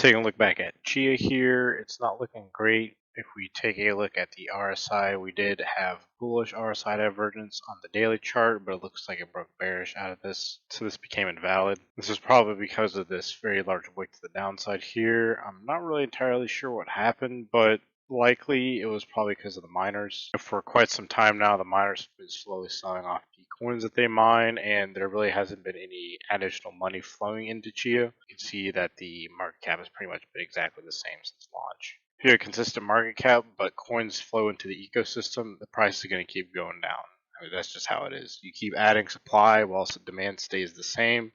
Taking a look back at Chia here, it's not looking great. If we take a look at the RSI, we did have bullish RSI divergence on the daily chart, but it looks like it broke bearish out of this, so this became invalid. This is probably because of this very large wick to the downside here. I'm not really entirely sure what happened, but likely it was probably because of the miners. For quite some time now, the miners have been slowly selling off the coins that they mine, and there really hasn't been any additional money flowing into Chia. You can see that the market cap has pretty much been exactly the same since launch. If you have a consistent market cap, but coins flow into the ecosystem, the price is going to keep going down. I mean, that's just how it is. You keep adding supply whilst the demand stays the same,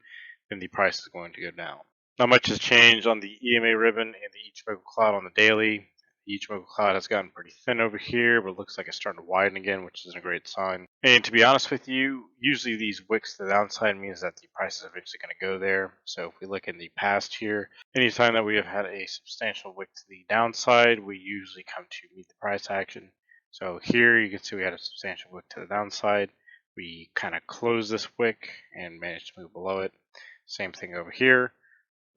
then the price is going to go down. Not much has changed on the EMA ribbon and the Ichimoku cloud on the daily. The Ichimoku cloud has gotten pretty thin over here, but it looks like it's starting to widen again, which is a great sign. And to be honest with you, usually these wicks to the downside means that the price is eventually going to go there. So if we look in the past here, anytime that we have had a substantial wick to the downside, we usually come to meet the price action. So here you can see we had a substantial wick to the downside. We kind of closed this wick and managed to move below it. Same thing over here.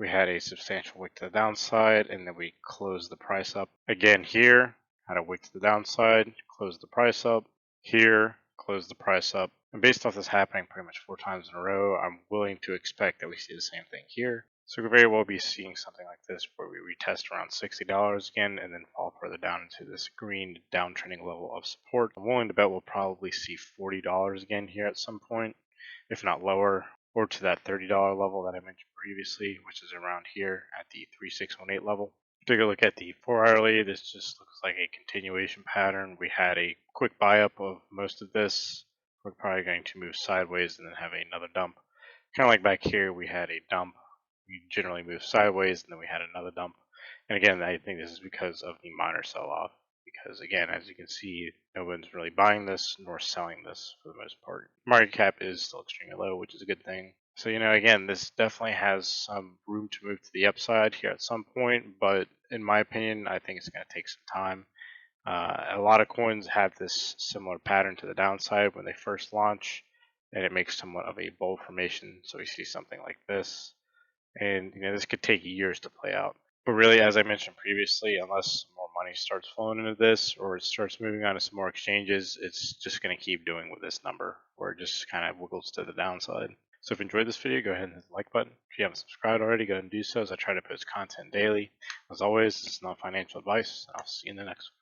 We had a substantial wick to the downside, and then we closed the price up. Again here, had a wick to the downside, closed the price up. Here, closed the price up. And based off this happening pretty much 4 times in a row, I'm willing to expect that we see the same thing here. So we could very well be seeing something like this where we retest around $60 again and then fall further down into this green downtrending level of support. I'm willing to bet we'll probably see $40 again here at some point, if not lower, or to that $30 level that I mentioned previously, which is around here at the 3618 level. Take a look at the 4-hourly. This just looks like a continuation pattern. We had a quick buy up of most of this. We're probably going to move sideways and then have another dump. Kind of like back here, we had a dump. We generally move sideways and then we had another dump. And again, I think this is because of the miner sell-off. Because again, as you can see, no one's really buying this nor selling this for the most part. Market cap is still extremely low, which is a good thing. So, again, this definitely has some room to move to the upside here at some point, but in my opinion, I think it's going to take some time. A lot of coins have this similar pattern to the downside when they first launch, and it makes somewhat of a bull formation. So we see something like this, and this could take years to play out. But really, as I mentioned previously, unless more money starts flowing into this or it starts moving on to some more exchanges, it's just going to keep doing with this number, where it just kind of wiggles to the downside. So if you enjoyed this video, go ahead and hit the like button. If you haven't subscribed already, go ahead and do so, as I try to post content daily. As always, this is not financial advice, and I'll see you in the next one.